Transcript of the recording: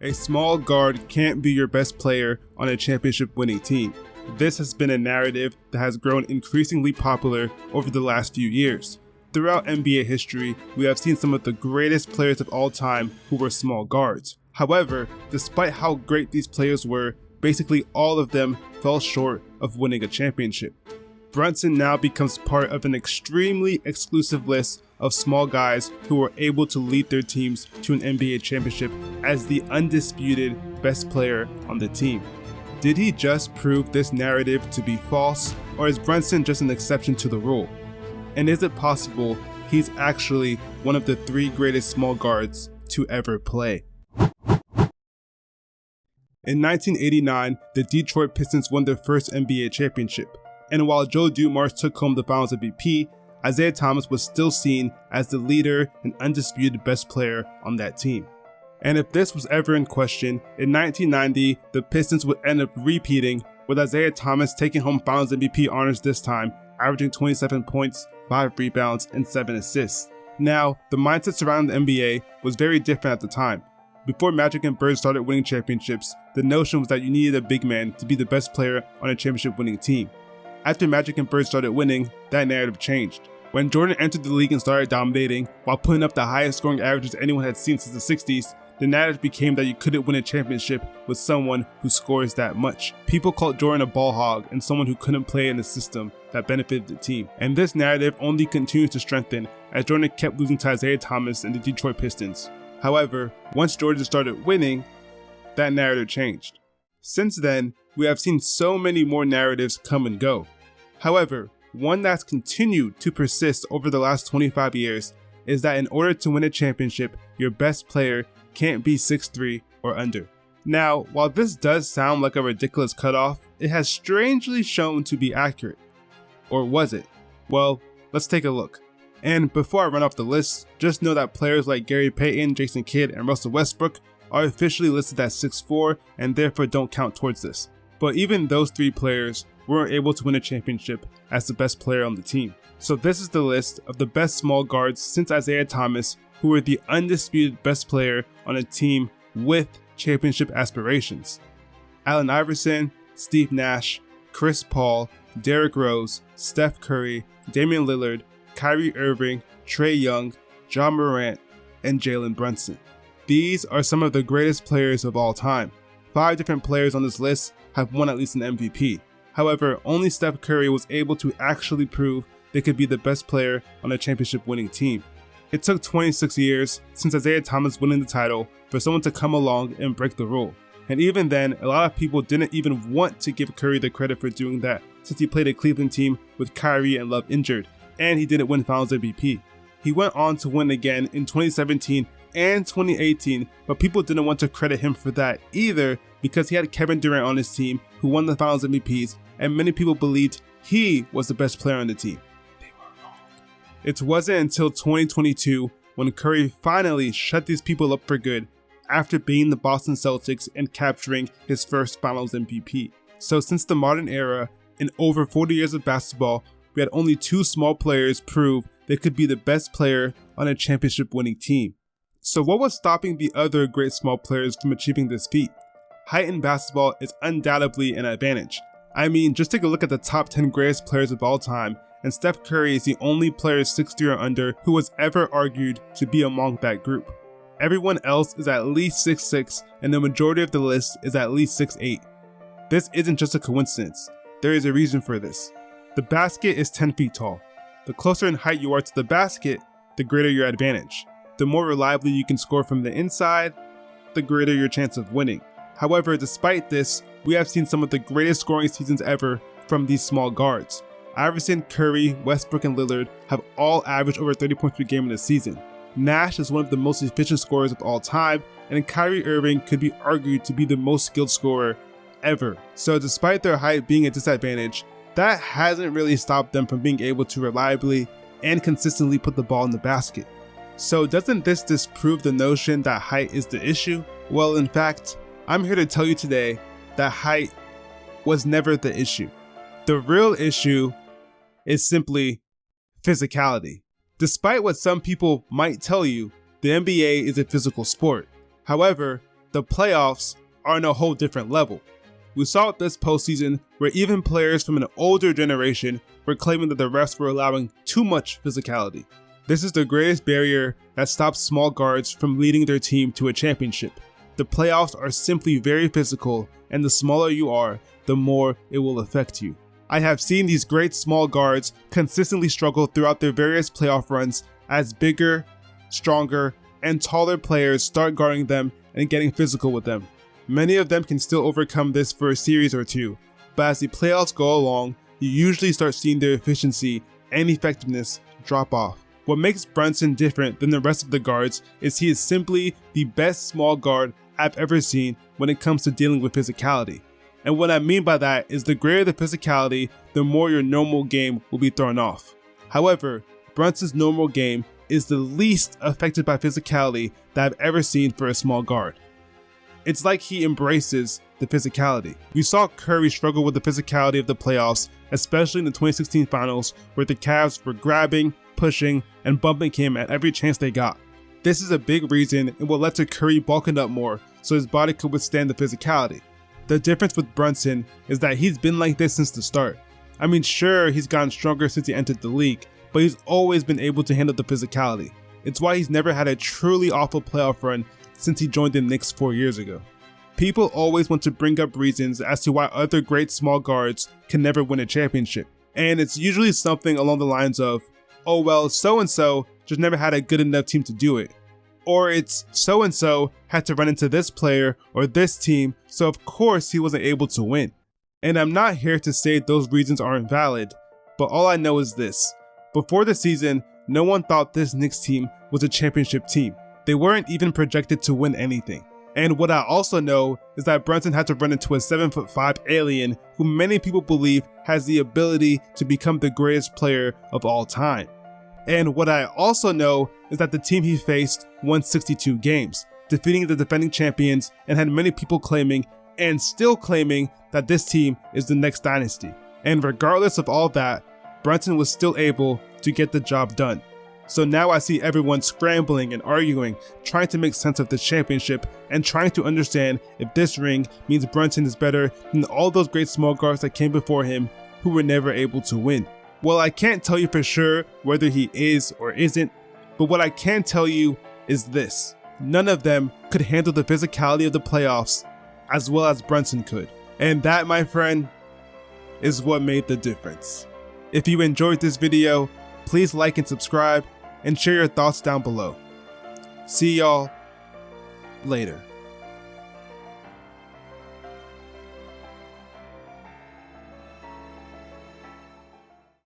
A small guard can't be your best player on a championship winning team. This has been a narrative that has grown increasingly popular over the last few years. Throughout NBA history, we have seen some of the greatest players of all time who were small guards. However, despite how great these players were, basically all of them fell short of winning a championship. Brunson now becomes part of an extremely exclusive list of small guys who were able to lead their teams to an NBA championship as the undisputed best player on the team. Did he just prove this narrative to be false, or is Brunson just an exception to the rule? And is it possible he's actually one of the 3 greatest small guards to ever play? In 1989, the Detroit Pistons won their first NBA championship, and while Joe Dumars took home the Finals MVP, Isiah Thomas was still seen as the leader and undisputed best player on that team. And if this was ever in question, in 1990, the Pistons would end up repeating, with Isiah Thomas taking home Finals MVP honors this time, averaging 27 points, 5 rebounds, and 7 assists. Now, the mindset surrounding the NBA was very different at the time. Before Magic and Bird started winning championships, the notion was that you needed a big man to be the best player on a championship winning team. After Magic and Bird started winning, that narrative changed. When Jordan entered the league and started dominating, while putting up the highest scoring averages anyone had seen since the 60s, the narrative became that you couldn't win a championship with someone who scores that much. People called Jordan a ball hog and someone who couldn't play in a system that benefited the team. And this narrative only continues to strengthen as Jordan kept losing to Isiah Thomas and the Detroit Pistons. However, once Jordan started winning, that narrative changed. Since then, we have seen so many more narratives come and go. However, one that's continued to persist over the last 25 years is that in order to win a championship, your best player can't be 6'3" or under. Now, while this does sound like a ridiculous cutoff, it has strangely shown to be accurate. Or was it? Well, let's take a look. And before I run off the list, just know that players like Gary Payton, Jason Kidd, and Russell Westbrook are officially listed as 6'4" and therefore don't count towards this. But even those 3 players weren't able to win a championship as the best player on the team. So this is the list of the best small guards since Isiah Thomas who were the undisputed best player on a team with championship aspirations. Allen Iverson, Steve Nash, Chris Paul, Derrick Rose, Steph Curry, Damian Lillard, Kyrie Irving, Trae Young, Ja Morant, and Jalen Brunson. These are some of the greatest players of all time. 5 different players on this list have won at least an MVP. However, only Steph Curry was able to actually prove they could be the best player on a championship winning team. It took 26 years since Isiah Thomas winning the title for someone to come along and break the rule. And even then, a lot of people didn't even want to give Curry the credit for doing that since he played a Cleveland team with Kyrie and Love injured, and he didn't win Finals MVP. He went on to win again in 2017 and 2018, but people didn't want to credit him for that either because he had Kevin Durant on his team who won the Finals MVPs, and many people believed he was the best player on the team. They were wrong. It wasn't until 2022 when Curry finally shut these people up for good after beating the Boston Celtics and capturing his first Finals MVP. So since the modern era, in over 40 years of basketball, we had only 2 small players prove they could be the best player on a championship winning team. So what was stopping the other great small players from achieving this feat? Height in basketball is undoubtedly an advantage. I mean, just take a look at the top 10 greatest players of all time, and Steph Curry is the only player 6'3" or under who was ever argued to be among that group. Everyone else is at least 6'6", and the majority of the list is at least 6'8". This isn't just a coincidence. There is a reason for this. The basket is 10 feet tall. The closer in height you are to the basket, the greater your advantage. The more reliably you can score from the inside, the greater your chance of winning. However, despite this, we have seen some of the greatest scoring seasons ever from these small guards. Iverson, Curry, Westbrook, and Lillard have all averaged over 30 points per game in a season. Nash is one of the most efficient scorers of all time, and Kyrie Irving could be argued to be the most skilled scorer ever. So despite their height being a disadvantage, that hasn't really stopped them from being able to reliably and consistently put the ball in the basket. So doesn't this disprove the notion that height is the issue? Well, in fact, I'm here to tell you today that height was never the issue. The real issue is simply physicality. Despite what some people might tell you, the NBA is a physical sport. However, the playoffs are on a whole different level. We saw it this postseason where even players from an older generation were claiming that the refs were allowing too much physicality. This is the greatest barrier that stops small guards from leading their team to a championship. The playoffs are simply very physical, and the smaller you are, the more it will affect you. I have seen these great small guards consistently struggle throughout their various playoff runs as bigger, stronger, and taller players start guarding them and getting physical with them. Many of them can still overcome this for a series or two, but as the playoffs go along, you usually start seeing their efficiency and effectiveness drop off. What makes Brunson different than the rest of the guards is he is simply the best small guard I've ever seen when it comes to dealing with physicality. And what I mean by that is the greater the physicality, the more your normal game will be thrown off. However, Brunson's normal game is the least affected by physicality that I've ever seen for a small guard. It's like he embraces the physicality. We saw Curry struggle with the physicality of the playoffs, especially in the 2016 finals where the Cavs were grabbing, pushing, and bumping him at every chance they got. This is a big reason and what led to Curry bulking up more so his body could withstand the physicality. The difference with Brunson is that he's been like this since the start. I mean, sure, he's gotten stronger since he entered the league, but he's always been able to handle the physicality. It's why he's never had a truly awful playoff run since he joined the Knicks 4 years ago. People always want to bring up reasons as to why other great small guards can never win a championship. And it's usually something along the lines of, oh well, so-and-so just never had a good enough team to do it. Or it's so-and-so had to run into this player or this team, so of course he wasn't able to win. And I'm not here to say those reasons aren't valid, but all I know is this. Before the season, no one thought this Knicks team was a championship team. They weren't even projected to win anything. And what I also know is that Brunson had to run into a 7'5" alien who many people believe has the ability to become the greatest player of all time. And what I also know is that the team he faced won 62 games, defeating the defending champions, and had many people claiming and still claiming that this team is the next dynasty. And regardless of all that, Brunson was still able to get the job done. So now I see everyone scrambling and arguing, trying to make sense of this championship and trying to understand if this ring means Brunson is better than all those great small guards that came before him who were never able to win. Well, I can't tell you for sure whether he is or isn't, but what I can tell you is this. None of them could handle the physicality of the playoffs as well as Brunson could. And that, my friend, is what made the difference. If you enjoyed this video, please like and subscribe and share your thoughts down below. See y'all later.